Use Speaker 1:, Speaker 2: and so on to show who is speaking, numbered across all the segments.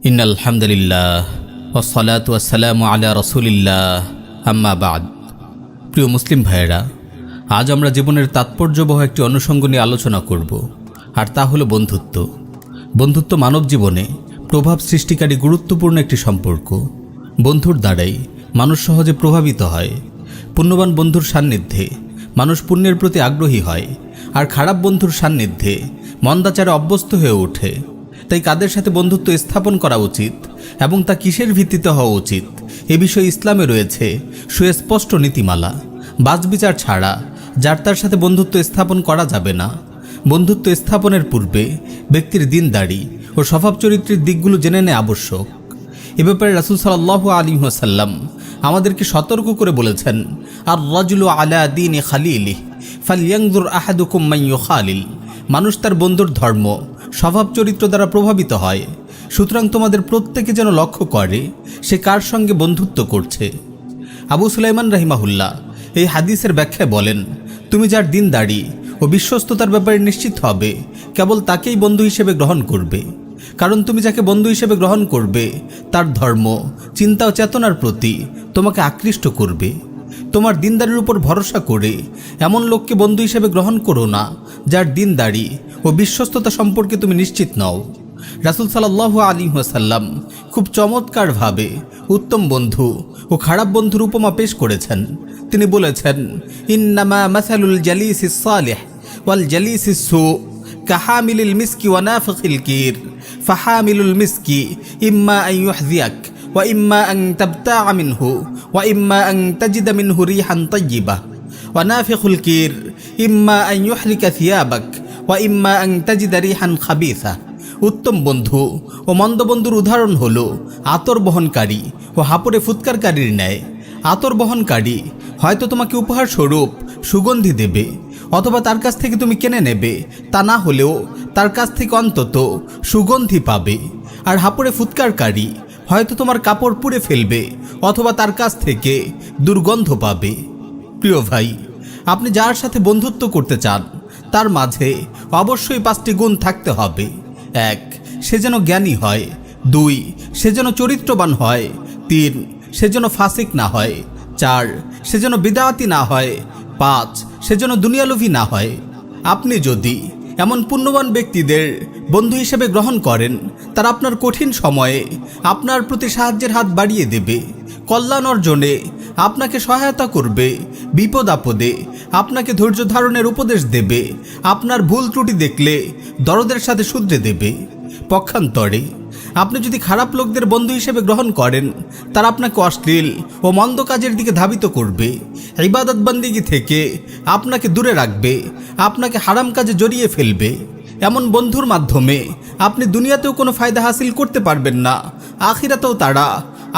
Speaker 1: ইন্নাল হামদুলিল্লাহ ওয়াসসালাতু ওয়াসসালামু আলা রাসূলিল্লাহ আম্মা বাদ। প্রিয় মুসলিম ভাইয়েরা, আজ আমরা জীবনের তাৎপর্যবহ একটি অনুষঙ্গ নিয়ে আলোচনা করব, আর তা হলো বন্ধুত্ব। বন্ধুত্ব মানব জীবনে প্রভাব সৃষ্টিকারী গুরুত্বপূর্ণ একটি সম্পর্ক। বন্ধুর দ্বারাই মানুষ সহজে প্রভাবিত হয়। পুণ্যবান বন্ধুর সান্নিধ্যে মানুষ পুণ্যের প্রতি আগ্রহী হয়, আর খারাপ বন্ধুর সান্নিধ্যে মন্দাচারে অভ্যস্ত হয়ে ওঠে। তাই কাদের সাথে বন্ধুত্ব স্থাপন করা উচিত এবং তা কিসের ভিত্তিতে হওয়া উচিত, এ বিষয়ে ইসলামে রয়েছে সুস্পষ্ট নীতিমালা। বাছবিচার ছাড়া যার তার সাথে বন্ধুত্ব স্থাপন করা যাবে না। বন্ধুত্ব স্থাপনের পূর্বে ব্যক্তির দিনদারি ও স্বভাব চরিত্রের দিকগুলো জেনে নেওয়া আবশ্যক। এ ব্যাপারে রাসূল সাল্লাল্লাহু আলাইহি ওয়াসাল্লাম আমাদেরকে সতর্ক করে বলেছেন, আর রাজুলু আলা দীনি খালিলিহি ফালইয়ানজুর আহাদুকুম মান ইউখালিল। মানুষ তার বন্ধুর ধর্ম স্বভাব চরিত্র দ্বারা প্রভাবিত হয়, সুতরাং তোমাদের প্রত্যেকে যেন লক্ষ্য করে সে কার সঙ্গে বন্ধুত্ব করছে। আবু সুলাইমান রাহিমাহুল্লাহ এই হাদিসের ব্যাখ্যায় বলেন, তুমি যার দিনদারি ও বিশ্বস্ততার ব্যাপারে নিশ্চিত হবে, কেবল তাকেই বন্ধু হিসেবে গ্রহণ করবে। কারণ তুমি যাকে বন্ধু হিসেবে গ্রহণ করবে তার ধর্ম, চিন্তা ও চেতনার প্রতি তোমাকে আকৃষ্ট করবে। তোমার দিনদারির উপর ভরসা করে এমন লোককে বন্ধু হিসেবে গ্রহণ করো না যার দিনদারি ও বিশ্বস্ততা সম্পর্কে তুমি নিশ্চিত নও। রাসূল সাল্লাল্লাহু আলাইহি ওয়াসাল্লাম খুব চমৎকারভাবে উত্তম বন্ধু ও খারাপ বন্ধুর উপমা পেশ করেছেন। তিনি বলেছেন, ইন্নামা মাসালুল জালিসিস সালিহ ওয়াল জালিসিস সু কাহামিলিল মিসকি ওয়া নাফিখিল কির ফাহামিলুল মিসকি ইম্মা আন ইউহযিয়াক ওয়া ইম্মা আন তাবতাআ মিনহু ওয়া ইম্মা আন তাজিদা মিনহু রিহান তাইয়্যিবা ওয়া নাফিখুল কির ইম্মা আন ইউহরিকা থিয়াবাক ওয়া ইম্মা আন তাজিদা রিহান খাবিসা। উত্তম বন্ধু ও মন্দ বন্ধুর উদাহরণ হলো আতর বহনকারী ও হাপড়ে ফুৎকারকারীর ন্যায়। আতর বহনকারী হয়তো তোমাকে উপহার স্বরূপ সুগন্ধি দেবে, অথবা তার কাছ থেকে তুমি কিনে নেবে, তা না হলেও তার কাছ থেকে অন্তত সুগন্ধি পাবে। আর হাপড়ে ফুৎকারকারী হয়তো তোমার কাপড় পুড়ে ফেলবে, অথবা তার কাছ থেকে দুর্গন্ধ পাবে। প্রিয় ভাই, আপনি যার সাথে বন্ধুত্ব করতে চান তার মাঝে অবশ্যই 5টি গুণ থাকতে হবে। 1. সে যেন জ্ঞানী হয়। 2. সে যেন চরিত্রবান হয়। 3. সে যেন ফাসিক না হয়। 4. সে যেন বিদআতি না হয়। 5. সে যেন দুনিয়ালোভী না হয়। আপনি যদি এমন পুণ্যবান ব্যক্তিদের বন্ধু হিসেবে গ্রহণ করেন, তারা আপনার কঠিন সময়ে আপনার প্রতি সাহায্যের হাত বাড়িয়ে দেবে, কল্যাণ অর্জনে আপনাকে সহায়তা করবে, বিপদ আপদে আপনাকে ধৈর্য ধারণের উপদেশ দেবে, আপনার ভুল ত্রুটি দেখলে দরদের সাথে শুধরে দেবে। পক্ষান্তরে আপনি যদি খারাপ লোকদের বন্ধু হিসেবে গ্রহণ করেন, তারা আপনাকে অশ্লীল ও মন্দ কাজের দিকে ধাবিত করবে, ইবাদত বন্দেগী থেকে আপনাকে দূরে রাখবে, আপনাকে হারাম কাজে জড়িয়ে ফেলবে। এমন বন্ধুর মাধ্যমে আপনি দুনিয়াতেও কোনো ফায়দা হাসিল করতে পারবেন না, আখিরাতেও তারা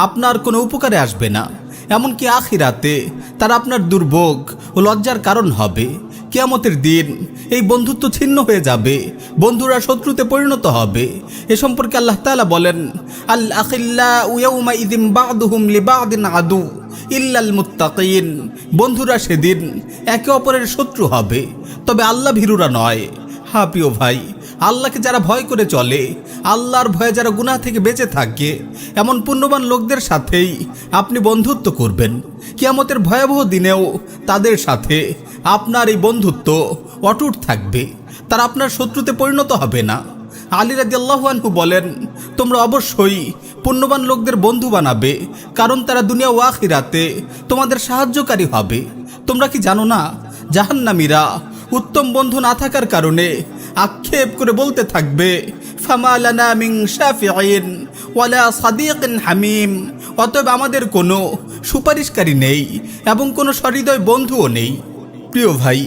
Speaker 1: আপনার কোনো উপকারে আসবে না। এমনকি আখিরাতে তারা আপনার দুর্ভোগ ও লজ্জার কারণ হবে। কিয়ামতের দিন এই বন্ধুত্ব ছিন্ন হয়ে যাবে, বন্ধুরা শত্রুতে পরিণত হবে। এ সম্পর্কে আল্লাহ তাআলা বলেন, আল আখিল্লাউ ইয়াউমাইযিন বা'দুহুম লিবা'দিন আদু ইল্লাল মুত্তাকিন। বন্ধুরা সেদিন একে অপরের শত্রু হবে, তবে আল্লাহ ভীরুরা নয়। হ্যাঁ প্রিয় ভাই, আল্লাহকে যারা ভয় করে চলে, আল্লাহর ভয়ে যারা গুনাহ থেকে বেঁচে থাকে, এমন পুণ্যবান লোকদের সাথেই আপনি বন্ধুত্ব করবেন। কিয়ামতের ভয়াবহ দিনেও তাদের সাথে আপনার এই বন্ধুত্ব অটুট থাকবে, তারা আপনার শত্রুতে পরিণত হবে না। আলী রাদিয়াল্লাহু আনহু বলেন, তোমরা অবশ্যই পুণ্যবান লোকদের বন্ধু বানাবে, কারণ তারা দুনিয়া ও আখিরাতে তোমাদের সাহায্যকারী হবে। তোমরা কি জানো না, জাহান্নামীরা উত্তম বন্ধু না থাকার কারণে আক্ষেপ করে বলতে থাকবে, ফামা লানা মিন শাফিঈন ওয়ালা সাদিকিন হামিম। অতএব আমাদের কোনো সুপারিশকারী নেই এবং কোনো সহৃদয় বন্ধুও নেই। প্রিয় ভাই,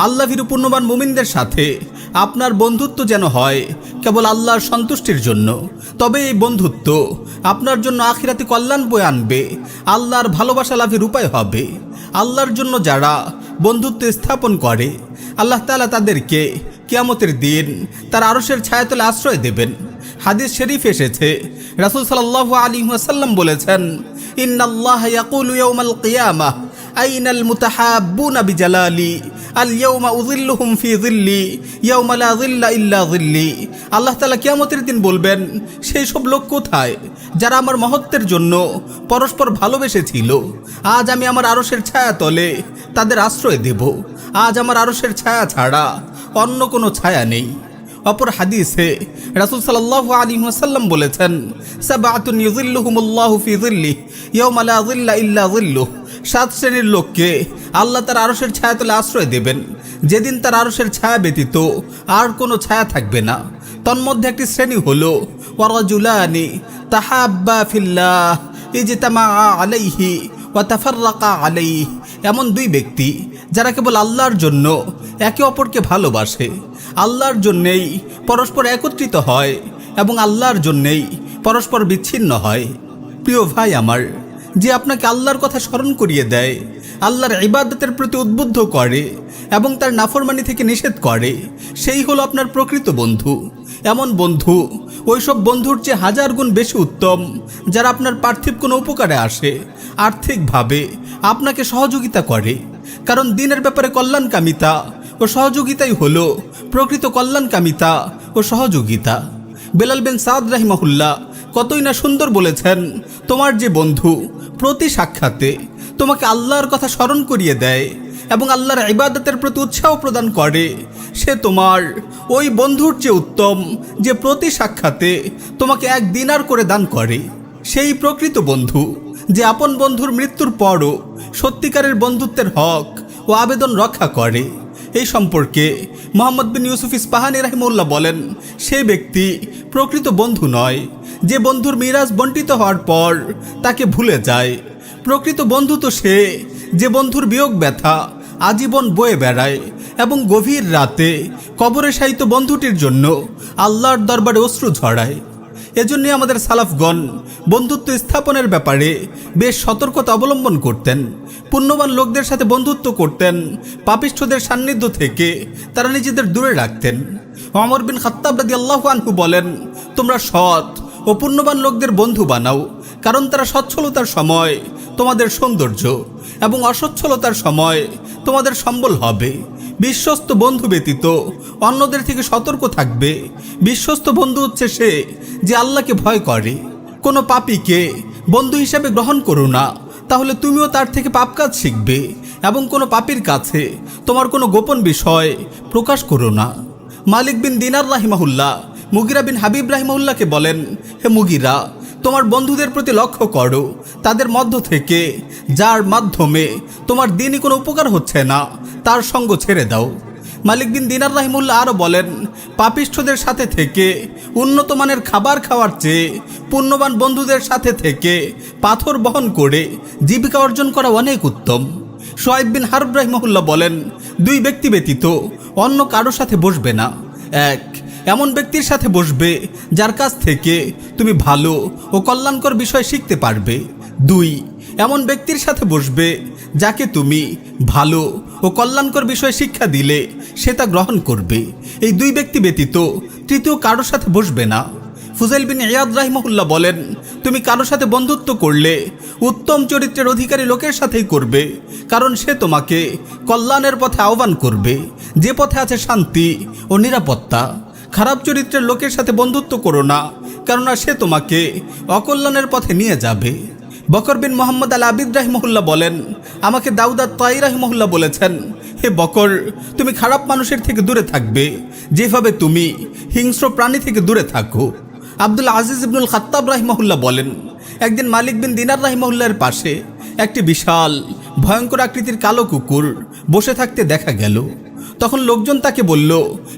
Speaker 1: আল্লাহভীরু পুণ্যবান মুমিনদের সাথে আপনার বন্ধুত্ব যেন হয় কেবল আল্লাহর সন্তুষ্টির জন্য, তবে এই বন্ধুত্ব আপনার জন্য আখিরাতে কল্যাণ বয়ে আনবে, আল্লাহর ভালোবাসা লাভের উপায় হবে। আল্লাহর জন্য যারা বন্ধুত্ব স্থাপন করে, আল্লাহ তাআলা তাদেরকে কিয়ামতের দিন তার আরশের ছায়াতলে আশ্রয় দেবেন। হাদিস শরীফ এসেছে, রাসূল সাল্লাল্লাহু আলাইহি ওয়াসাল্লাম বলেছেন, ইন্নাল্লাহা ইয়াকুলু ইয়াউমাল কিয়ামাহ আইনাল মুতাহাব্বুনা বিজালালি আল ইয়াউমা উযিল্লুহুম ফি যিল্লি ইয়াউমা লা যিল্লা ইল্লা যিল্লি। আল্লাহ তাআলা কিয়ামতের দিন বলবেন, সেই সব লোক কোথায় যারা আমার মহত্বের জন্য পরস্পর ভালোবেসেছিল? আজ আমি আমার আরশের ছায়া তলে তাদের আশ্রয় দেব। আজ আমার আরশের ছায়া ছাড়া অন্য কোনো ছায়া নেই। অপর হাদিসে রাসূল সাল্লাল্লাহু আলাইহি ওয়াসাল্লাম বলেছেন, সাবআতুন ইউযিল্লুহুমুল্লাহু ফি যিল্লিহি ইয়াওমা লা যিল্লা ইল্লা যিল্লুহ। 7 শ্রেণীর লোককে আল্লাহ তার আরশের ছায়াতলে আশ্রয় দেবেন, যেদিন তার আরশের ছায়া ব্যতীত আর কোনো ছায়া থাকবে না। তন্মধ্যে একটি শ্রেণী হলো ওয়ারাজুলানি তাহাব্বা ফিল্লাহ ইজতামা আলাইহি ওয়া তাফাররাকা আলাইহি। এমন দুই ব্যক্তি যারা কেবল আল্লাহর জন্য একে অপরকে ভালোবাসে, আল্লাহর জন্যেই পরস্পর একত্রিত হয় এবং আল্লাহর জন্যেই পরস্পর বিচ্ছিন্ন হয়। প্রিয় ভাই আমার, যে আপনাকে আল্লাহর কথা স্মরণ করিয়ে দেয়, আল্লাহর ইবাদতের প্রতি উদ্বুদ্ধ করে এবং তার নাফরমানি থেকে নিষেধ করে, সেই হলো আপনার প্রকৃত বন্ধু। এমন বন্ধু ওইসব বন্ধুর চেয়ে 1000 গুণ বেশি উত্তম যারা আপনার পার্থিব কোনো উপকারে আসে, আর্থিকভাবে আপনাকে সহযোগিতা করে। কারণ দিনের ব্যাপারে কল্যাণকামিতা ও সহযোগিতাই হলো প্রকৃত কল্যাণকামিতা ও সহযোগিতা। বেলাল বিন সাদ রাহিমাহুল্লাহ কতই না সুন্দর বলেছেন, তোমার যে বন্ধু প্রতি সাক্ষাতে তোমাকে আল্লাহর কথা স্মরণ করিয়ে দেয় এবং আল্লাহর ইবাদতের প্রতি উৎসাহ প্রদান করে, সে তোমার ওই বন্ধুর চেয়ে উত্তম যে প্রতি সাক্ষাতে তোমাকে 1 দিনার করে দান করে। সেই প্রকৃত বন্ধু যে আপন বন্ধুর মৃত্যুর পরও সত্যিকারের বন্ধুত্বের হক ও আবেদন রক্ষা করে। এই সম্পর্কে মুহাম্মদ বিন ইউসুফ ইস্পাহানী রাহিমাহুল্লাহ বলেন, সেই ব্যক্তি প্রকৃত বন্ধু নয় যে বন্ধুর মিরাজ বণ্টিত হওয়ার পর তাকে ভুলে যায়। প্রকৃত বন্ধু তো সে যে বন্ধুর বিয়োগ ব্যথা আজীবন বয়ে বেড়ায় এবং গভীর রাতে কবরে শায়িত বন্ধুটির জন্য আল্লাহর দরবারে অশ্রু ঝরায়। এজন্য আমাদের সালাফগণ বন্ধুত্ব স্থাপনের ব্যাপারে বেশ সতর্কতা অবলম্বন করতেন। পুণ্যবান লোকদের সাথে বন্ধুত্ব করতেন, পাপিষ্ঠদের সান্নিধ্য থেকে তারা নিজেদের দূরে রাখতেন। ওমর বিন খাত্তাব রাদিয়াল্লাহু আনহু বলেন, তোমরা সৎ ও পুণ্যবান লোকদের বন্ধু বানাও, কারণ তারা সচ্ছলতার সময় তোমাদের সৌন্দর্য এবং অসচ্ছলতার সময় তোমাদের সম্বল হবে। বিশ্বস্ত বন্ধু ব্যতীত অন্যদের থেকে সতর্ক থাকবে। বিশ্বস্ত বন্ধু হচ্ছে সে যে আল্লাহকে ভয় করে। কোনো পাপীকে বন্ধু হিসেবে গ্রহণ করো না, তাহলে তুমিও তার থেকে পাপ কাজ শিখবে এবং কোনো পাপীর কাছে তোমার কোনো গোপন বিষয় প্রকাশ করো না। মালিক বিন দিনার রাহিমাহুল্লাহ মুগিরা বিন হাবিব রাহিমাহুল্লাহকে বলেন, হে মুগিরা, তোমার বন্ধুদের প্রতি লক্ষ্য করো, তাদের মধ্য থেকে যার মাধ্যমে তোমার দিনই কোনো উপকার হচ্ছে না তার সঙ্গ ছেড়ে দাও। মালিক বিন দিনার রাহিমাহুল্লাহ আরও বলেন, পাপিষ্ঠদের সাথে থেকে উন্নত মানের খাবার খাওয়ার চেয়ে পুণ্যবান বন্ধুদের সাথে থেকে পাথর বহন করে জীবিকা অর্জন করা অনেক উত্তম। শুআইব বিন হারব রাহিমাহুল্লাহ বলেন, 2 ব্যক্তি ব্যতীত অন্য কারো সাথে বসবে না। 1, এমন ব্যক্তির সাথে বসবে যার কাছ থেকে তুমি ভালো ও কল্যাণকর বিষয় শিখতে পারবে। 2, এমন ব্যক্তির সাথে বসবে যাকে তুমি ভালো ও কল্যাণকর বিষয় শিক্ষা দিলে সে তা গ্রহণ করবে। এই 2 ব্যক্তি ব্যতীত তৃতীয় কারোর সাথে বসবে না। ফুজাইল বিন ইয়াদ রাহিমাহুল্লাহ বলেন, তুমি কারোর সাথে বন্ধুত্ব করলে উত্তম চরিত্রের অধিকারী লোকের সাথেই করবে, কারণ সে তোমাকে কল্যাণের পথে আহ্বান করবে, যে পথে আছে শান্তি ও নিরাপত্তা। খারাপ চরিত্রের লোকের সাথে বন্ধুত্ব করো না, কেননা সে তোমাকে অকল্যাণের পথে নিয়ে যাবে। বকর বিন মোহাম্মদ আল আবিদ রাহিমাহুল্লাহ বলেন, আমাকে দাউদ আত-তাই রাহিমাহুল্লাহ বলেছেন, হে বকর, তুমি খারাপ মানুষের থেকে দূরে থাকবে যেভাবে তুমি হিংস্র প্রাণী থেকে দূরে থাকো। আব্দুল আজিজ ইবনুল খাত্তাব রাহিমাহুল্লাহ বলেন, একদিন মালিক বিন দিনার রাহিমাহুল্লাহর পাশে একটি বিশাল ভয়ঙ্কর আকৃতির কালো কুকুর বসে থাকতে দেখা গেল। তখন লোকজন তাকে বলল,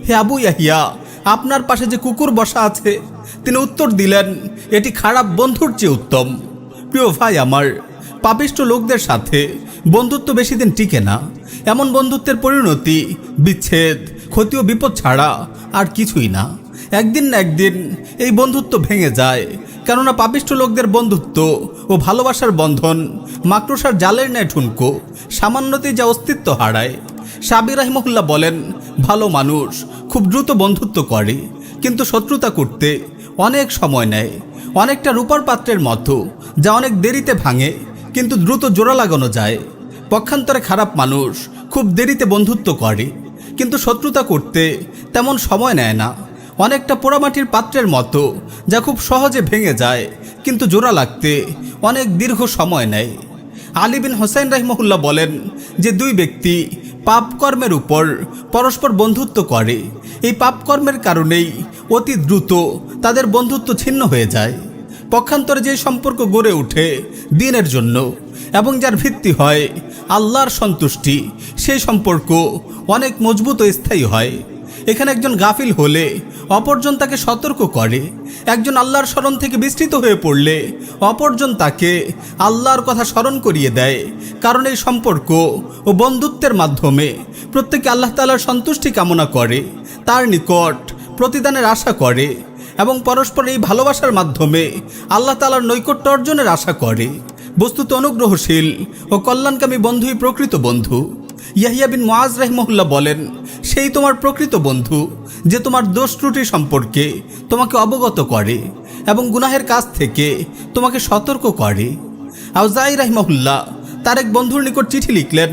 Speaker 1: হে আবু ইয়াহিয়া, আপনার পাশে যে কুকুর বসা আছে। তিনি উত্তর দিলেন, এটি খারাপ বন্ধুর চেয়ে উত্তম। প্রিয় ভাই আমার, পাপিষ্ঠ লোকদের সাথে বন্ধুত্ব বেশি দিন টিকে না। এমন বন্ধুত্বের পরিণতি বিচ্ছেদ, ক্ষতি ও বিপদ ছাড়া আর কিছুই না। একদিন না একদিন এই বন্ধুত্ব ভেঙে যায়, কেননা পাপিষ্ঠ লোকদের বন্ধুত্ব ও ভালোবাসার বন্ধন মাকড়সার জালের ন্যায় ঠুনকো, সামান্যতেই যা অস্তিত্ব হারায়। সাবির রাহিমাহুল্লাহ বলেন, ভালো মানুষ খুব দ্রুত বন্ধুত্ব করে, কিন্তু শত্রুতা করতে অনেক সময় নেয়। অনেকটা রূপার পাত্রের মতো, যা অনেক দেরিতে ভাঙে কিন্তু দ্রুত জোড়া লাগানো যায়। পক্ষান্তরে খারাপ মানুষ খুব খুব দেরিতে বন্ধুত্ব করে, কিন্তু শত্রুতা করতে তেমন সময় নেয় না। অনেকটা পোড়ামাটির পাত্রের মতো, যা খুব সহজে ভেঙে যায়, কিন্তু জোড়া লাগতে অনেক দীর্ঘ সময় নেয়। আলী বিন হোসেন রাহিমাহুল্লাহ বলেন যে দুই ব্যক্তি পাপকর্মের উপর পরস্পর বন্ধুত্ব করে, এই পাপকর্মের কারণেই অতি দ্রুত তাদের বন্ধুত্ব ছিন্ন হয়ে যায়। পক্ষান্তরে যে সম্পর্ক গড়ে ওঠে দ্বীনের জন্য এবং যার ভিত্তি হয় আল্লাহর সন্তুষ্টি, সেই সম্পর্ক অনেক মজবুত ও স্থায়ী হয়। এখানে একজন গাফিল হলে অপরজন তাকে সতর্ক করে, একজন আল্লাহর স্মরণ থেকে বিস্তৃত হয়ে পড়লে অপরজন তাকে আল্লাহর কথা স্মরণ করিয়ে দেয়। কারণ এই সম্পর্ক ও বন্ধুত্বের মাধ্যমে প্রত্যেকে আল্লাহ তাআলার সন্তুষ্টি কামনা করে, তার নিকট প্রতিদানের আশা করে এবং পরস্পর এই ভালোবাসার মাধ্যমে আল্লাহ তাআলার নৈকট্য অর্জনের আশা করে। বস্তুত অনুগ্রহশীল ও কল্যাণকামী বন্ধুই প্রকৃত বন্ধু। ইয়াহিয়া বিন মুআজ রাহিমাহুল্লাহ বলেন, সেই তোমার প্রকৃত বন্ধু যে তোমার দোষ ত্রুটি সম্পর্কে তোমাকে অবগত করে এবং গুনাহের কাজ থেকে তোমাকে সতর্ক করে। আউজাঈ রাহিমাহুল্লাহ তার এক বন্ধুর নিকট চিঠি লিখলেন,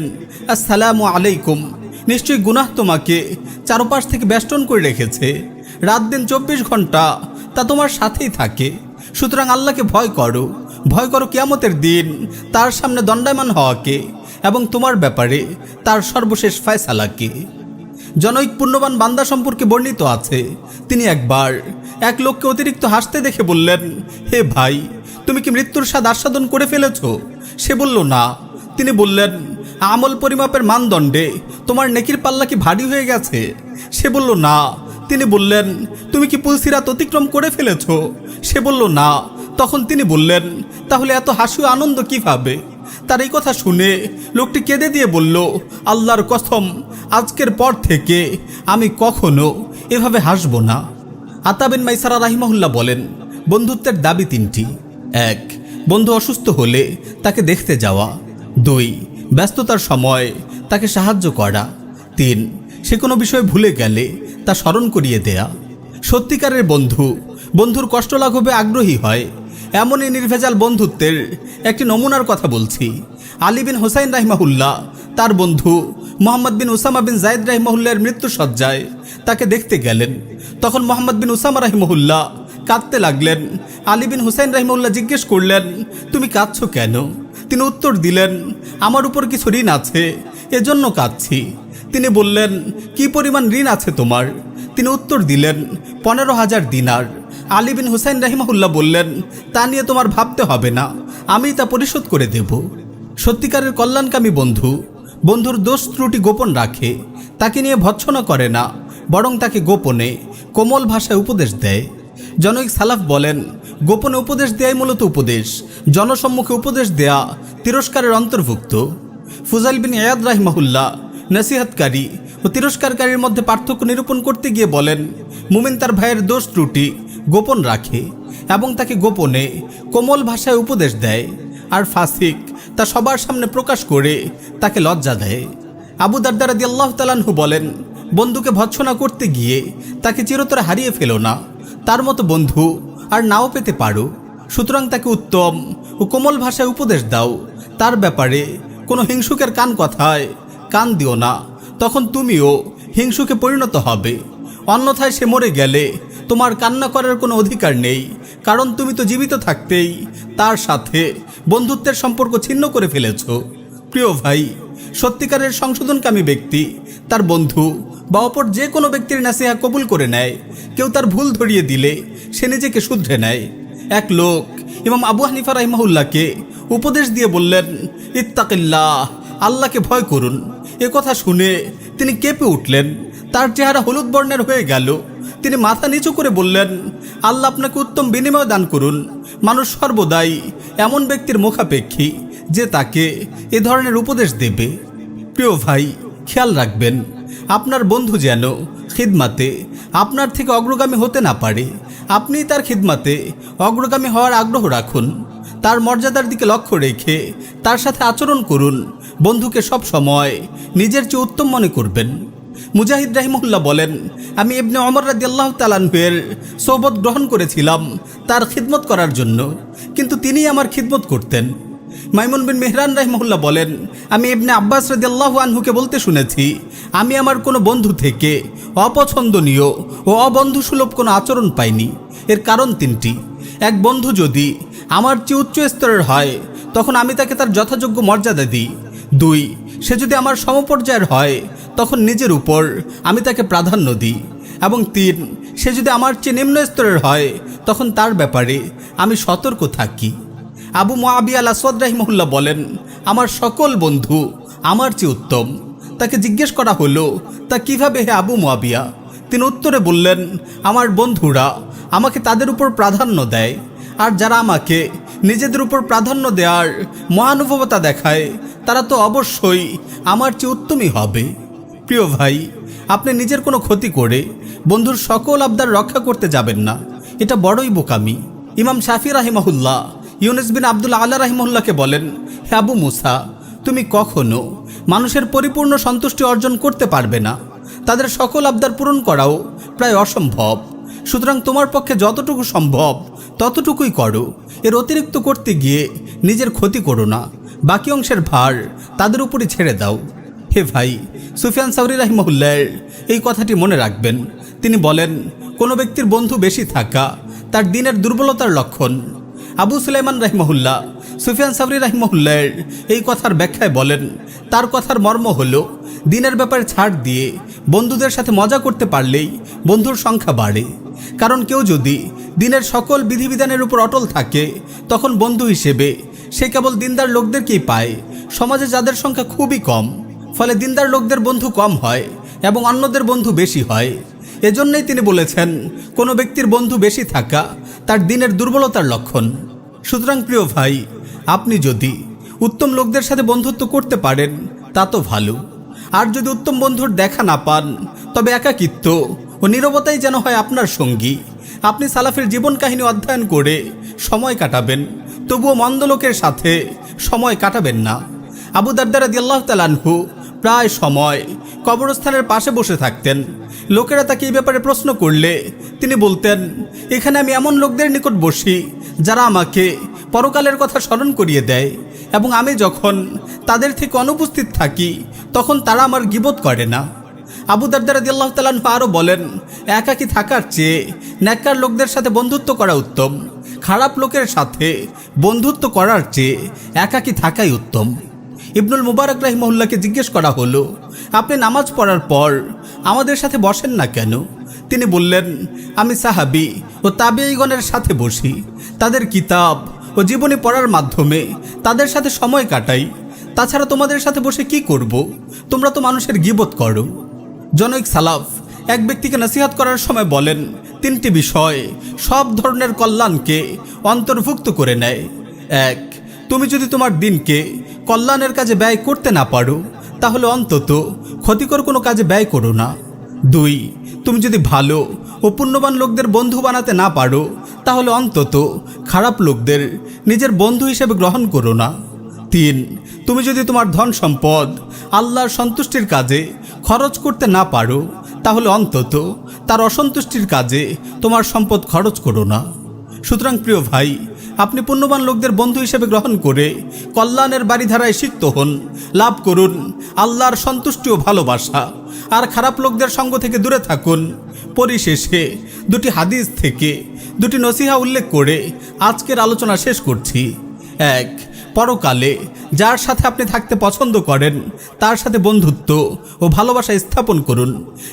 Speaker 1: আসসালামু আলাইকুম, নিশ্চয়ই গুনাহ তোমাকে চারপাশ থেকে বেষ্টন করে রেখেছে, রাত দিন 24 ঘন্টা তা তোমার সাথেই থাকে। সুতরাং আল্লাহকে ভয় করো, ভয় করো কিয়ামতের দিন তার সামনে দণ্ডায়মান হওয়াকে এবং তোমার ব্যাপারে তার সর্বশেষ ফয়সালাকে। জনৈক পুণ্যবান বান্দা সম্পর্কে বর্ণিত আছে, তিনি একবার এক লোককে অতিরিক্ত হাসতে দেখে বললেন, হে ভাই, তুমি কি মৃত্যুর স্বাদ আস্বাদন করে ফেলেছ? সে বলল, না। তিনি বললেন, আমল পরিমাপের মানদণ্ডে তোমার নেকির পাল্লা কি ভারী হয়ে গেছে? সে বলল, না। তিনি বললেন, তুমি কি পুলসিরাত অতিক্রম করে ফেলেছ? সে বলল, না। তখন তিনি বললেন, তাহলে এত হাসি ও আনন্দ কিভাবে? তার এই কথা শুনে লোকটি কেঁদে দিয়ে বলল, আল্লাহর কসম, আজকের পর থেকে আমি কখনো এভাবে হাসব না। আতা বিন মাইসারা রাহিমাহুল্লাহ বলেন, বন্ধুত্বের দাবি 3টি। 1. বন্ধু অসুস্থ হলে তাকে দেখতে যাওয়া। 2. ব্যস্ততার সময় তাকে সাহায্য করা। 3. সে কোনো বিষয় ভুলে গেলে তা স্মরণ করিয়ে দেয়া। সত্যিকারের বন্ধু বন্ধুর কষ্ট লাঘবে আগ্রহী হয়। এমনই নির্ভেজাল বন্ধুত্বের একটি নমুনার কথা বলছি। আলী বিন হোসাইন রাহিমাহুল্লাহ তার বন্ধু মোহাম্মদ বিন উসামা বিন জায়েদ রাহিমাহুল্লাহর মৃত্যুসজ্জায় তাকে দেখতে গেলেন। তখন মোহাম্মদ বিন উসামা রাহিমাহুল্লাহ কাঁদতে লাগলেন। আলী বিন হুসাইন রাহিমাহুল্লাহ জিজ্ঞেস করলেন, তুমি কাঁদছো কেন? তিনি উত্তর দিলেন, আমার উপর কিছু ঋণ আছে, এজন্য কাঁদছি। তিনি বললেন, কি পরিমাণ ঋণ আছে তোমার? তিনি উত্তর দিলেন, 15,000 দিনার। আলী বিন হুসাইন রাহিমাহুল্লাহ বললেন, তা নিয়ে তোমার ভাবতে হবে না, আমি তা পরিশোধ করে দেব। সত্যিকারের কল্যাণকামী বন্ধু বন্ধুর দোষ ত্রুটি গোপন রাখে, তাকে নিয়ে ভৎসনা করে না, বরং তাকে গোপনে কোমল ভাষায় উপদেশ দেয়। জনৈক সালাফ বলেন, গোপনে উপদেশ দেয়াই মূলত উপদেশ, জনসম্মুখে উপদেশ দেয়া তিরস্কারের অন্তর্ভুক্ত। ফুজাইল বিন ইয়াদ রাহিমাহুল্লাহ নসিহতকারী ও তিরস্কারকারীর মধ্যে পার্থক্য নিরূপণ করতে গিয়ে বলেন, মুমিন তার ভাইয়ের দোষ ত্রুটি গোপন রাখে এবং তাকে গোপনে কোমল ভাষায় উপদেশ দেয়, আর ফাসিক তা সবার সামনে প্রকাশ করে তাকে লজ্জা দেয়। আবু দারদা রাদিয়াল্লাহু তাআলা আনহু বলেন, বন্ধুকে ভৎসনা করতে গিয়ে তাকে চিরতরে হারিয়ে ফেলো না, তার মতো বন্ধু আর নাও পেতে পারো। সুতরাং তাকে উত্তম ও কোমল ভাষায় উপদেশ দাও, তার ব্যাপারে কোনো হিংসুকের কথায় কান দিও না, তখন তুমিও হিংসুকে পরিণত হবে। অন্যথায় সে মরে গেলে তোমার কান্না করার কোনো অধিকার নেই, কারণ তুমি তো জীবিত থাকতেই তার সাথে বন্ধুত্বের সম্পর্ক ছিন্ন করে ফেলেছ। প্রিয় ভাই, সত্যিকারের সংশোধনকামী ব্যক্তি তার বন্ধু বা অপর যে কোনো ব্যক্তির নাসিহা কবুল করে নেয়। কেউ তার ভুল ধরিয়ে দিলে সে নিজেকে শুধরে নেয়। এক লোক ইমাম আবু হানিফা রাহিমাহুল্লাহকে উপদেশ দিয়ে বললেন, ইত্তাকিল্লাহ, আল্লাহকে ভয় করুন। এ কথা শুনে তিনি কেঁপে উঠলেন, তার চেহারা হলুদ বর্ণের হয়ে গেল। তিনি মাথা নিচু করে বললেন, আল্লাহ আপনাকে উত্তম বিনিময় দান করুন। মানুষ সর্বদাই এমন ব্যক্তির মুখাপেক্ষী যে তাকে এ ধরনের উপদেশ দেবে। প্রিয় ভাই, খেয়াল রাখবেন, আপনার বন্ধু যেন খিদমাতে আপনার থেকে অগ্রগামী হতে না পারে। আপনি তার খিদমাতে অগ্রগামী হওয়ার আগ্রহ রাখুন, তার মর্যাদার দিকে লক্ষ্য রেখে তার সাথে আচরণ করুন। বন্ধুকে সব সময় নিজের চেয়ে উত্তম মনে করবেন। মুজাহিদ রাহিমাহুল্লাহ বলেন, আমি ইবনে ওমর রাদিয়াল্লাহু তাআলা আনহুর সোহবত গ্রহণ করেছিলাম তার খিদমত করার জন্য, কিন্তু তিনি আমার খিদমত করতেন। মাইমুন বিন মেহরান রাহিমাহুল্লাহ বলেন, আমি ইবনে আব্বাস রাদিয়াল্লাহু আনহুকে বলতে শুনেছি, আমি আমার কোনো বন্ধু থেকে অপছন্দনীয় ও অবন্ধুসুলভ কোনো আচরণ পাইনি। এর কারণ তিনটি। এক, বন্ধু যদি আমার চেয়ে উচ্চ স্তরের হয় তখন আমি তাকে তার যথাযোগ্য মর্যাদা দিই। 2, সে যদি আমার সমপর্যায়ের হয় তখন নিজের উপর আমি তাকে প্রাধান্য দিই। এবং 3, সে যদি আমার চেয়ে নিম্ন স্তরের হয় তখন তার ব্যাপারে আমি সতর্ক থাকি। আবু মুআবিয়া আল-আসওয়াদ রাহিমাহুল্লাহ বলেন, আমার সকল বন্ধু আমার চেয়ে উত্তম। তাকে জিজ্ঞেস করা হলো, তা কিভাবে হে আবু মুআবিয়া? তিনি উত্তরে বললেন, আমার বন্ধুরা আমাকে তাদের উপর প্রাধান্য দেয়, আর যারা আমাকে নিজেদের উপর প্রাধান্য দেওয়ার মহানুভবতা দেখায় তারা তো অবশ্যই আমার চেয়ে উত্তমই হবে। প্রিয় ভাই, আপনি নিজের কোনো ক্ষতি করে বন্ধুর সকল আবদার রক্ষা করতে যাবেন না, এটা বড়ই বোকামি। ইমাম শাফি রাহিমাহুল্লাহ ইউনুস বিন আব্দুল আলা রাহিমাহুল্লাহকে বলেন, হে আবু মুসা, তুমি কখনো মানুষের পরিপূর্ণ সন্তুষ্টি অর্জন করতে পারবে না, তাদের সকল আবদার পূরণ করাও প্রায় অসম্ভব। সুতরাং তোমার পক্ষে যতটুকু সম্ভব ততটুকুই করো, এর অতিরিক্ত করতে গিয়ে নিজের ক্ষতি করো না, বাকি অংশের ভার তাদের উপরই ছেড়ে দাও। হে ভাই, সুফিয়ান সাউরি রাহিমাহুল্লাহ এই কথাটি মনে রাখবেন। তিনি বলেন, কোনো ব্যক্তির বন্ধু বেশি থাকা তার দিনের দুর্বলতার লক্ষণ। আবু সুলাইমান রাহিমাহুল্লাহ সুফিয়ান সাউরি রাহিমাহুল্লাহ এই কথার ব্যাখ্যায় বলেন, তার কথার মর্ম হলো, দিনের ব্যাপারে ছাড় দিয়ে বন্ধুদের সাথে মজা করতে পারলেই বন্ধুর সংখ্যা বাড়ে। কারণ কেউ যদি দিনের সকল বিধিবিধানের উপর অটল থাকে তখন বন্ধু হিসেবে সে কেবল দিনদার লোকদেরকেই পায়, সমাজে যাদের সংখ্যা খুবই কম। ফলে দিনদার লোকদের বন্ধু কম হয় এবং অন্যদের বন্ধু বেশি হয়। এজন্যই তিনি বলেছেন, কোনো ব্যক্তির বন্ধু বেশি থাকা তার দিনের দুর্বলতার লক্ষণ। সুতরাং প্রিয় ভাই, আপনি যদি উত্তম লোকদের সাথে বন্ধুত্ব করতে পারেন তা তো ভালো, আর যদি উত্তম বন্ধুর দেখা না পান তবে একাকিত্ব ও নীরবতাই যেন হয় আপনার সঙ্গী। আপনি সালাফের জীবন কাহিনী অধ্যয়ন করে সময় কাটাবেন, তবুও মন্দ লোকের সাথে সময় কাটাবেন না। আবু দারদা রাদিয়াল্লাহু তাআলা আনহু প্রায় সময় কবরস্থানের পাশে বসে থাকতেন। লোকেরা তাকে এই ব্যাপারে প্রশ্ন করলে তিনি বলতেন, এখানে আমি এমন লোকদের নিকট বসি যারা আমাকে পরকালের কথা স্মরণ করিয়ে দেয়, এবং আমি যখন তাদের থেকে অনুপস্থিত থাকি তখন তারা আমার গীবত করে না। আবু দারদা রাদিয়াল্লাহু তাআলা আনহু আরও বলেন, একাকী থাকার চেয়ে নেককার লোকদের সাথে বন্ধুত্ব করা উত্তম, খারাপ লোকের সাথে বন্ধুত্ব করার চেয়ে একাকী থাকাই উত্তম। ইবনুল মুবারক রাহিমাহুল্লাহকে জিজ্ঞেস করা হলো, আপনি নামাজ পড়ার পর আমাদের সাথে বসেন না কেন? তিনি বললেন, আমি সাহাবী ও তাবেঈগণের সাথে বসি, তাদের কিতাব ও জীবনী পড়ার মাধ্যমে তাদের সাথে সময় কাটাই। তাছাড়া তোমাদের সাথে বসে কি করব? তোমরা তো মানুষের গীবত করো। জনৈক সালাফ এক ব্যক্তিকে নসিহত করার সময় বলেন, 3টি বিষয় সব ধরনের কল্যাণকে অন্তর্ভুক্ত করে নেয়। 1, তুমি যদি তোমার দিনকে কল্যাণের কাজে ব্যয় করতে না পারো তাহলে অন্তত ক্ষতিকর কোনো কাজে ব্যয় করো না। 2, তুমি যদি ভালো ও পুণ্যবান লোকদের বন্ধু বানাতে না পারো তাহলে অন্তত খারাপ লোকদের নিজের বন্ধু হিসেবে গ্রহণ করো না। 3, তুমি যদি তোমার ধন সম্পদ আল্লাহর সন্তুষ্টির কাজে খরচ করতে না পারো তাহলে অন্তত তার অসন্তুষ্টির কাজে তোমার সম্পদ খরচ করো না। সুতরাং প্রিয় ভাই, আপনি পুণ্যবান লোকদের বন্ধু হিসেবে গ্রহণ করে কল্যাণের বাড়িধারায় সিক্ত হন, লাভ করুন আল্লাহর সন্তুষ্টি ও ভালোবাসা, আর খারাপ লোকদের সঙ্গ থেকে দূরে থাকুন। পরিশেষে 2টি হাদিস থেকে 2টি নসিহা উল্লেখ করে আজকের আলোচনা শেষ করছি। 1, পরকালে যার সাথে আপনি থাকতে পছন্দ করেন তার সাথে বন্ধুত্ব ও ভালোবাসা স্থাপন করুন,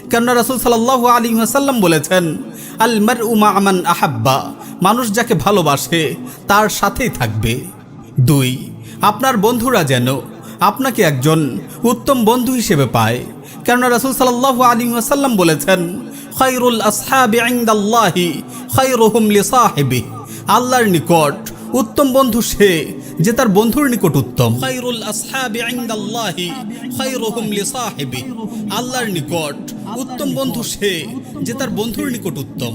Speaker 1: কেননা রাসূল সাল্লাল্লাহু আলাইহি ওয়াসাল্লাম বলেছেন, আল মারউ মা মান আহাব্বা, মানুষ যাকে ভালোবাসে তার সাথেই থাকবে। 2, আপনার বন্ধুরা যেন আপনাকে একজন উত্তম বন্ধু হিসেবে পায়, কেননা রাসূল সাল্লাল্লাহু আলাইহি ওয়াসাল্লাম বলেছেন, খায়রুল আসহাবি ইনদাল্লাহি খায়রুহুম লিসাহিবিহি, আল্লাহর নিকট উত্তম বন্ধু সে যে তার বন্ধুর নিকট উত্তম। খায়রুল আসহাবি ইনদাল্লাহি খায়রুহুম লিসাহিবিহি, আল্লাহর নিকট উত্তম বন্ধু সে যে তার বন্ধুর নিকট উত্তম।